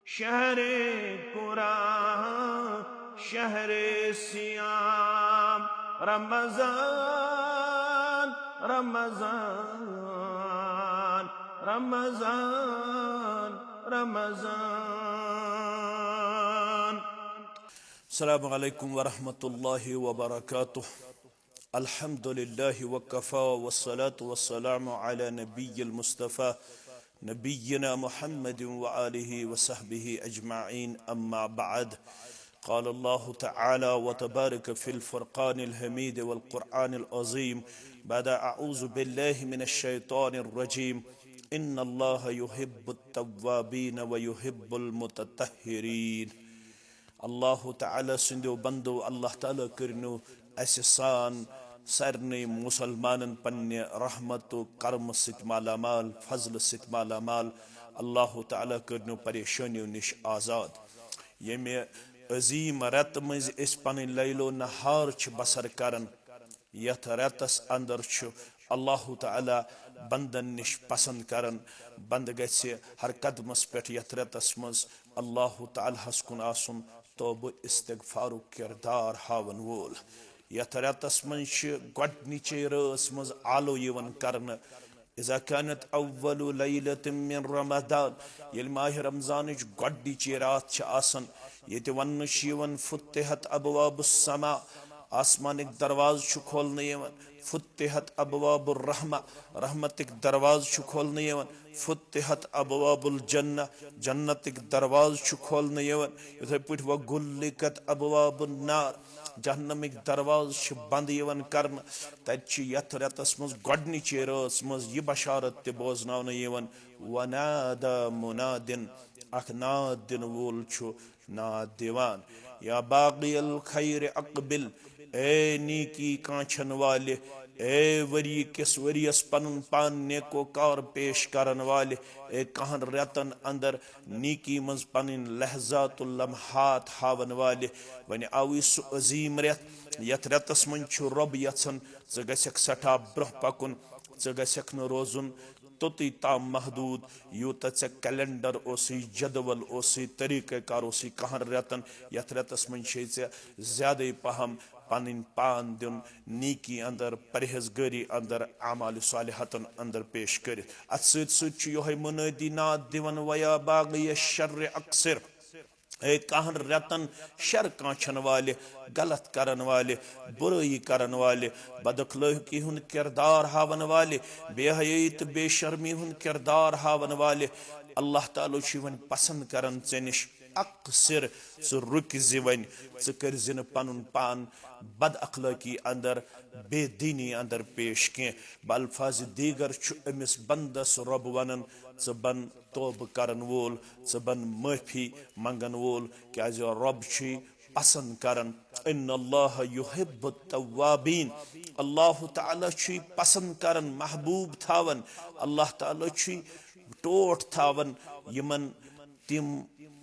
शहरे कुरान शहरे सियाम रमजान रमजान रमजान रमजान। अस्सलामु अलैकुम वरहमतुल्लाहि वबरकातुह। अल्हम्दुलिल्लाहि वकफ़ा वस्सलातु वस्सलामु अला नबिय्यिल मुस्तफ़ा नबिय्यिना मुहम्मदिन व आलिहि व सहबिहि अजमाइन अम्मा बअद। क़ाल अल्लाहु तआला व तबारक फ़िल फ़ुरक़ानिल हमीद वल क़ुरआनिल अज़ीम बाद अऊज़ु बिल्लाहि मिनश शैतानिर रजीम इन्नल्लाह युहिब्बुत तव्वाबीन व युहिब्बुल मुतत्तहिरीन। अल्लाह ताला सुंदो बंदो अल्लाह ताला करनो अस सान सारने मुसलमानन पन्ने रहमत कर्म सित मालामाल फजल सित मालामाल। अल्लाह ताला करनो परेशानियों निश आजाद। ये अजीम रत मज पन लैलो नहार बसर करन यथ रतस अंदर अल्लाह ताला बंदन निश पसंद करन। बंद गछ हर कदमस पे यथ रतस मज अल्लाह ताला कुन आसुन तौब इस्तिग़फ़ारुक किरदार हावन वोल। यथ रतस मज गोडनिचे रस मज आलो यवन करन इज़ा कानत अव्वलु लैलतिन मिन रमज़ान येल माह रमज़ान गोडनिचे रात आसन ये वन फुत्तिहत अबवाबुस समा आसमानिक दरवाज खोलने यवन फुत्तिहत अबवाबुर रहमा रहमतिक दरवाज खोलने यवन फुत्तिहत अबवाबुल जन्ना जन्नतिक दरवाज खोलने यवन इथे पठ व गुल्लिकत अबवाबुन नार जहन्नमिक दरवाज बंद यवन करन। तत यथ रतस मज गोडनिचे रस मज यह बशारत त बोजनावन यवन वनादा मुनादिन अख नाद दिन वोल नाद दिवान या बागियल खैर अकबिल ए नीकी कांछन वाले ए वरी किस वरियस पनुन पान नेको कार पेश करन वाले ए कहन रतन अंदर नीकी मज पनिन लहजातुल लम्हात हावन वाले। वने आवी सु अजीम रत यथ रतस मन रब यछन ज गछक सठा ब्रह पकुन ज गछक न रोजुन तोती ताम महदूद यूत ऐ कैलेंडर ओसी जदवल ओसी तरीक़ेकार ओसी कहन रतन यथ रतस मन ज्यादा पहम पन पान दिन नीकी अंदर परहेजगारी अंदर आमाल सालिहतन अंदर पेश कर। अत सह मुनादी नाद दिवन वया बाग़िय शर्र अक्सर ए कहन रतन शर कांछन वाले गलत करन वाले बुराई करन वाले बदखलकी हुन किरदार हावन वाले बेहयाई तो बेशर्मी हुन किरदार हावन वाले। अल्लाह ताला वन पसंद करन ऐ निश अक्सर सह रुक वन च कर पनुन पान बद अखलाकी अंदर बेदीनी अंदर पेश कह बल्फाज दीगर अमिस बंदस रब वनन च बन तौब करन वोल च बन माफी मंगन वोल क्या रब पसंद करन। इन्नल्लाह युहिब्बुत तव्वाबीन अल्लाह ताला पसंद करन महबूब थावन अल्लाह ताला टोट थावन यमन तिम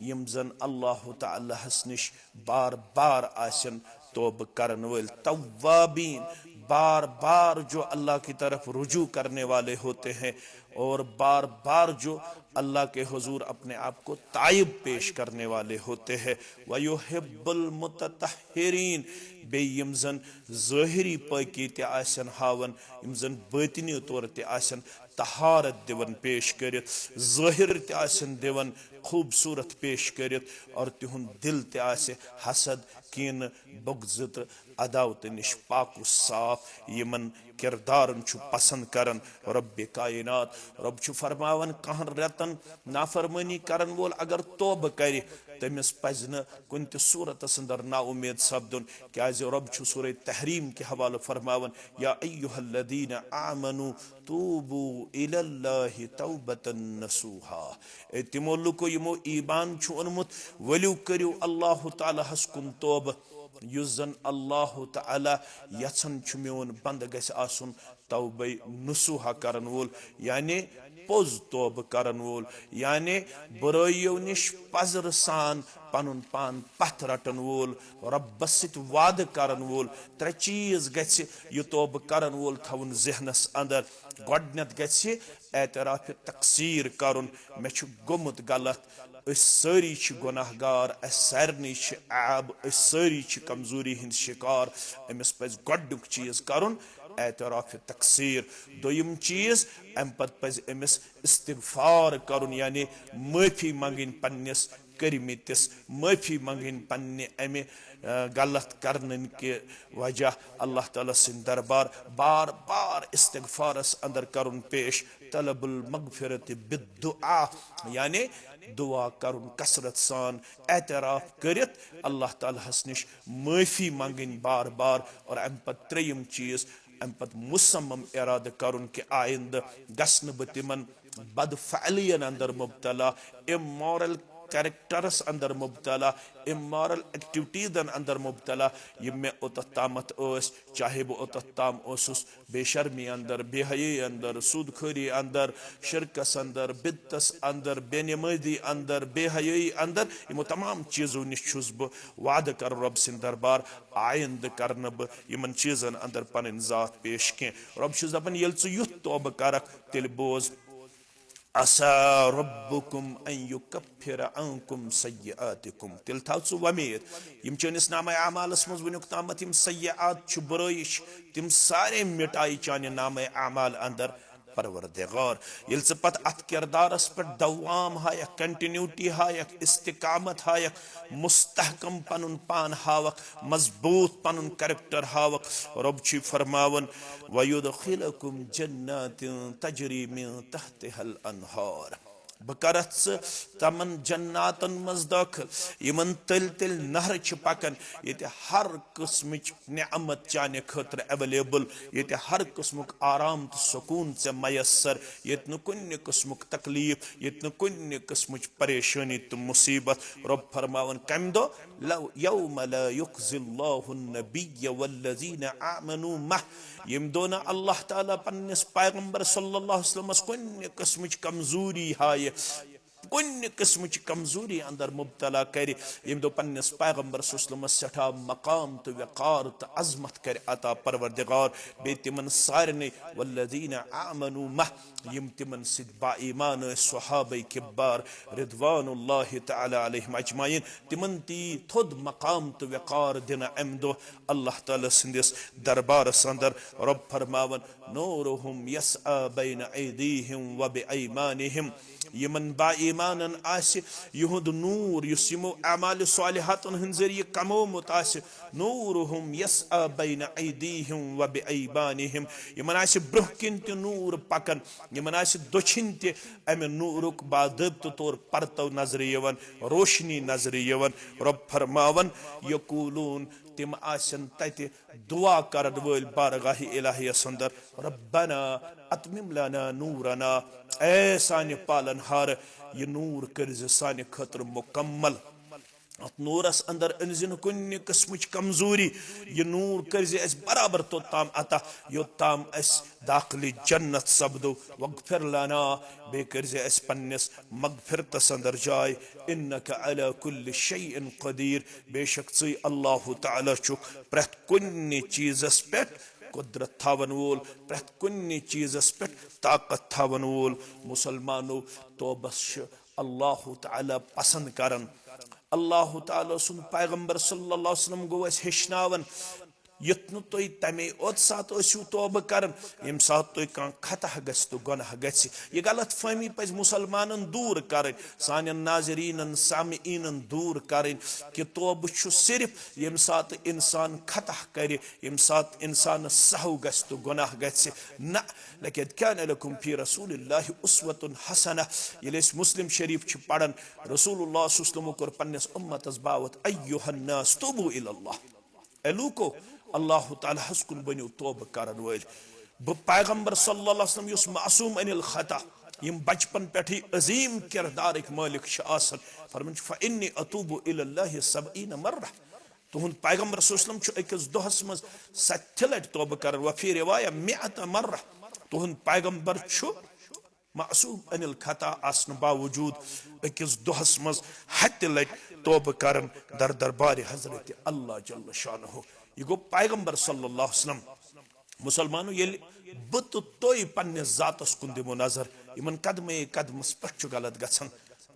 यम जन अल्लाह ताला निश बार बार आसन तौब करन वल तव्वाबीन बार बार जो अल्लाह की तरफ रुजू करने वाले होते हैं और बार बार जो अल्लाह के हुजूर अपने आप को ताइब पेश करने वाले होते हैं। वयुहिब्बुल मुतत्तहिरीन बे यम जन ज़ाहिरी पाकी ते आसन हावन यम जन बातिनी तौर ते आसन तहारत दिवन पेश करित ज़ाहिर ते आसन दिवन खूबसूरत पेश करित और तिहुन दिल ते आसे हसद कीन बुग़्ज़त अदावत निश पाक साफ यमन किरदारन पसंद करन। रब कायनात रब फरमावन कहन रतन नाफरमानी करन वोल अगर तौब कर तमिस पज न कुन त सूरतस अंदर ना उम्मीद सपदुन क्या रब सूरह तहरीम के हवाले फरमावन या अय्युहल्लज़ीना आमनू तूबू इलल्लाहि तौबतन नसूहा ए तिमो लुको यमो ईमान ओनमुत वलियो करियो अल्लाह ताला हस कुन तौब युस जन अल्लाह ताला यछन मोन बंद गछ आसुन तौबे नसूहा करन वोल यानी पोज तौब करन वोल यानी बुराइयों निश पजर सान पनुन पान पथ रटन वोल रब्बस सित वाद करन वोल त्रे चीज गछ यह तौब करन वोल थवन जहनस अंदर गोडनेत गछ एतराफ तकसीर करुन मे छु गोमुत गलत सारी गुनाहगार सारे ऐब सारी कमजोरी हंद शिकार अमिस पज गोडुक चीज करुन एतराफ तकसीर दोयम चीज अम पत पज अमिस इस्तिगफार करुन यानी माफी मंगन पन्निस करमितिस माफी मंगन पन्ने अमे गलत करन के वजह अल्लाह ताला सिंद दरबार बार बार इस्तिगफारस अंदर करुन पेश तलबुल मगफिरत बिद्दुआ यानी दुआ करुन कसरत सान एतराफ करित अल्लाह ताला निश माफी मंगन बार बार और अम पत त्रेयम चीज अम पत मुसम्मम इरादा करुन कि आइंद गसन ब तिमन बदफअलियन अंदर मुब्तला इमोरल कैरेक्टरस अंदर मुब्तला इमोरल एक्टिविटीजन अंदर मुब्तला यम मे ओतत तामत चाहे बह ओतत ताम बेशर्मी अंदर बेहयी अंदर सूदखोरी अंदर शिरकस अंदर बिदतस अंदर बेनमाजी अंदर बेहयी अंदर यमो तमाम चीज़ों निश बह वाद कर रब सिंद दरबार आइंद कर बन चीज़न अंदर पन जात पेश कह रब दपान ये युथ तौबह करक तेल बोज असा रब्बुकुम अन युकफ्फिर अन्कुम सय्यआतिकुम तेल थाव छु वमीद यम चनिस नामे अमालस मज वनुक तामत यम सय्यआत छु बुराइश तिम सारे मिटाई चाने नामे अमाल अंदर परवरदिगार ये पत अत किरदारस पर दवाम Hayek continuity Hayek इस्तिकामत Hayek मुस्तहकम Panun पान हावक मजबूत पनुन कैरेक्टर हावक रब छी फरमावन वयुदखिलकुम जन्नातिन तजरी मिन तहतिहल अनहार बह करथ तमन जन्नातन मज दाखिल यमन तल तल नहर पकन ये हर किस्म नियामत चाने खतर अवेलेबल ये हर किस्म आराम तो सुकून से मयसर ये कुन किस्म तकलीफ ये कुन किस्म परेशानी तो मुसीबत रब फरमावन कम दो यौम ला युख्ज़िल्लाहु नबिय्य वल्लज़ीना आमनू मह यम दो ना अल्लाह ताला पन्निस पैगंबर सल्लल्लाहु अलैहि वसल्लम कुन किस्म कमजोरी हाय कुन किस्म कमजोरी अंदर मुब्तला कर यम दो पन्निस पैगंबर सल्लल्लाहु अलैहि वसल्लम सठा मकाम तो वक़ार तो अजमत कर अता परवरदिगार बे तिमन सारने वल्लज़ीना आमनू मह यम तिमन सिद बा ईमान सहाबा किबार रिदवानुल्लाहि तआला अलैहिम अजमाइन तिमन ती थोद मकाम तो वक़ार दिन अमदो अल्लाह ताला सिंदिस दरबार अंदर रब फरमावन नूरुहुम यसआ बैन ऐदीहिम व बिअयमानिहिम यमन बा ईमानन आस युहुद नूर युस यमो अमाल सालिहातन हन जरिए कमोमुत आस नूरुहुम यसआ बैन ऐदीहिम व बिअयमानिहिम यमन आस ब्रोहकिन ते नूर पकन यमन आस दोछिन ते अमे नूरुक बादब तौर परतो नजर यवन रोशनी नजर यवन रब फरमावन यकूलून तिम आसन तति दुआ करन वल बारगाह इलाहियस अंदर रब्बना अतमिम लना नूरना ए सानि पालनहार ये नूर कर्ज सानि खतर मुकम्मल अत नूरस अंदर अनजिन कुन किस्म कमजोरी ये नूर कर्ज अस बराबर तोताम अता योताम अस दाखिल जन्नत सब्दो वगफिर लना बे कर्ज अस पन्निस मगफिरतस अंदर जाय इन्नका अला कुल्लि शैइन कदीर बेशक छि अल्लाह तआला छु प्रत कुन चीजस पेट कुदरत थावन वोल प्रत कुन चीजस पेट ताकत थावन वोल मुसलमानो तौबस अल्लाह तआला पसंद करन अल्लाह ताला सुन पैगंबर सल्लल्लाहु अलैहि वसल्लम गो हेचनावन युत तुम तमे ओत सात तौबह कर यम सात तुम कह खतः गस तो गुनाह गस यह गलत फहमी पज मुसलमानन दूर कर सान नाजरीन सामीन दूर कर कि तौबह सिर्फ यम सात इंसान खतः कर यम सात इंसान सहव गस तो गुनाह गस न लक़द कान लकुम फी रसूलिल्लाहि उस्वतुन हसनह ये मुस्लिम शरीफ पढ़न रसूलुल्लाह सल्लल्लाहु अलैहि वसल्लम कोर पन्निस उम्मतस बावत अय्युहन नास तूबू इलल्लाह एलूको अल्लाह ताला हस्कुन बनियो तौबह करन वल ब पैगंबर सल्लल्लाहु अलैहि वसल्लम युस मासूम अनिल खता यम बचपन पेठी अजीम किरदार मालिक आसन फरमान फइन्नी अतूबु इलल्लाहि 70 मर्रा तुहन पैगंबर सल्लल्लाहु अलैहि वसल्लम अकिस दोहस मज 70 लट तौबह कर व फी रिवाया 100 मर्रा तुहन पैगंबर मासूम अनिल खता आसन बावजूद अकिस दोहस मज 7 लट तौबह करन दर दरबार हजरत अल्लाह जल्ल शानहु यह गो पैगंबर सल्लल्लाहु अलैहि वसल्लम मुसलमानो ये बत तोय पन्ने जातस कुन दिमो नजर यमन कदमे कदमस पे गलत गछन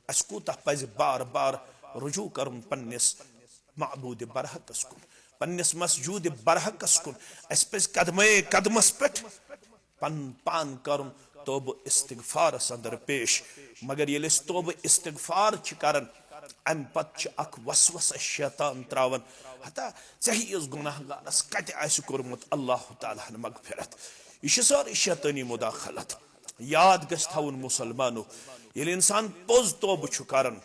अस कूता पज बार बार रुजू करन पन्निस मअबूद बरहकस कुन पन्निस मसजूद बरहकस कुन अस पज कदमे कदमस पे पन पान करन तोब इस्तिगफार अंदर पेश मगर ये तोब इस्तिगफार करन अम पत अख वसवस शैतान त्रावन हता सही गुनाहगारस कत कोर्मुत अल्लाह ताला मगफिरत यह सारी शैतानी मुदाखलत याद गछ थवन मुसलमानो ये इंसान पोज तोब करन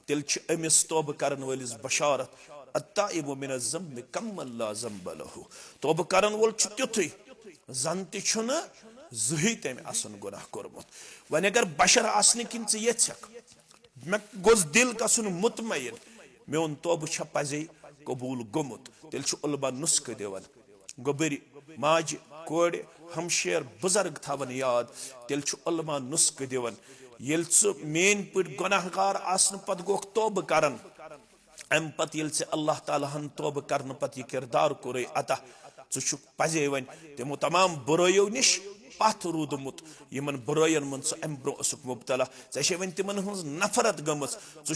तिल अमिस तोब करन वलिस बशारत अत्ताइबु मिन ज़म्बि कम्मन ला ज़म्ब लहु तोब करन वोल तुथुई जन तुन जुही तम आसन गुनाह कोर्मुत वन अगर बशर आसने किन यक मे गोस दिल गसन मुतमयन मोन तोब पजे कबूल गोमुत तेल उलमा नुस्ख दिवन गोबरी माज कोड़ हमशेर बुजुर्ग थवन याद तेल उलमा नुस्ख दिवन येल मेन पट गुनाहगार आसन पत गोख तोब करन अम पत येल अल्लाह ताला हन तोब करन पत यह किरदार कोरे अता छु पजे वन तमो तमाम बुराइयों निश पथ रूदमुत यमन बुरायन मन अम ब्रो मुबतला ऐसे वन तिमन हज नफरत गम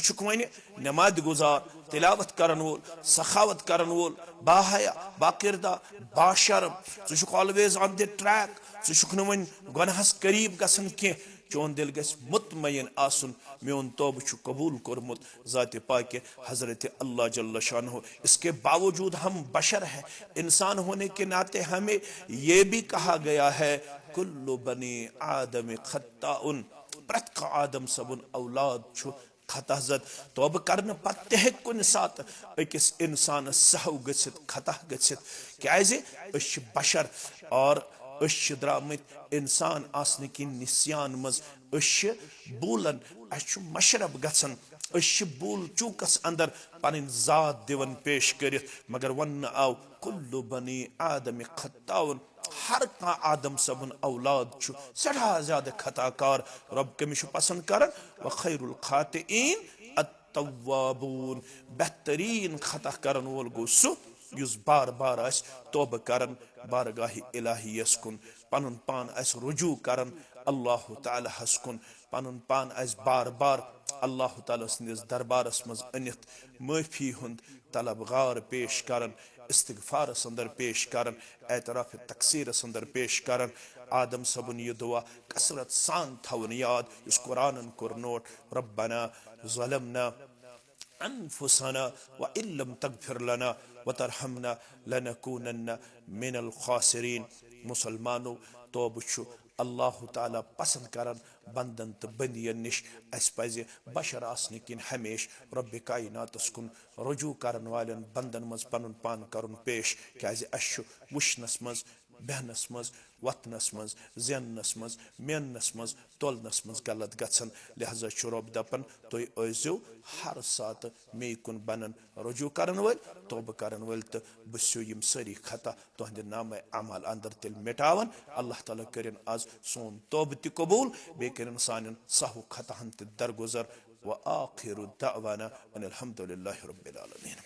षुक वन नमाज गुजार तिलावत करन वोल सखावत करन वोल बाहया बाकिरदा बाशरम षुक ऑलवेज ऑन द ट्रैक षुक वन गुनाहस करीब गसन के चोन दिल गस मुतमयन आसन मोन तोब कबूल कोर्मुत ज़ात पाक हज़रत अल्लाह जल्ल शानहु। इसके बावजूद हम बशर हैं, इंसान होने के नाते हमें ये भी कहा गया है कुल्लु बनी आदम खत्ताउन, प्रत आदम सबुन औलाद छु खतहजत तोब करन पत्ते कुन सात अकिस इंसान सहव गसित खतह गसित क्याजे अश बशर और अश द्रामत इंसान आसने की निस्यान मज अश बूलन अश मशरब गसन अश बूल चूकस अंदर पन जात दिवन पेश कर मगर वन आव कुल्लु बनी आदम खत्ताउन, हर का आदम सबन औलाद छु सड़ा ज्यादा खताकार रब कमिश पसंद करन व खैरुल खातिईन अत्तवाबून, बेहतरीन खता करन वोल गो सु युस बार बार आस तौब करन बारगाहि इलाहियस कुन पनुन पान आस रुजू करन अल्लाह ताला हस कुन पनुन पान आस बार बार अल्लाह ताला सनिस दरबारस मज अनित माफी हुंद तलबगार पेश करन, इस्तिगफार अंदर पेश करन, एतराफ तकसीर अंदर पेश करन। आदम सबन यह दुआ कसरत सान थवन याद इस कुरान कुर नोट रब्बना ज़लमना अनफुसना व इल्लम तगफिर लना व तरहमना लनकूनन्ना मिनल खासिरीन। मुसलमानों तौब छु अल्लाह ताला पसंद करन बंदन तो बंदियन निश अस पजे बशर आसने किन हमेश रब कायनातस कुन रुजू करन वालन बंदन मज पनुन पान करन पेश क्याज अश वुशनस मज बहनस मज वतनस मज जेनस मज मेनस मज तोलनस मज गलत गसन, लिहाजा रब दपन तुम ऐजो हर सात मे कुन बनन रुजू करन वल तौब करन वल तो बसो यम सारी खता तुहद नाम अमल अंदर तिल मिटावन। अल्लाह ताला करिन आज सोन तौब ति कबूल बे करिन सान सहु खताहन ति दरगुजर व आखिरु दावाना अनिल हम्दुलिल्लाहि रब्बिल आलमीन।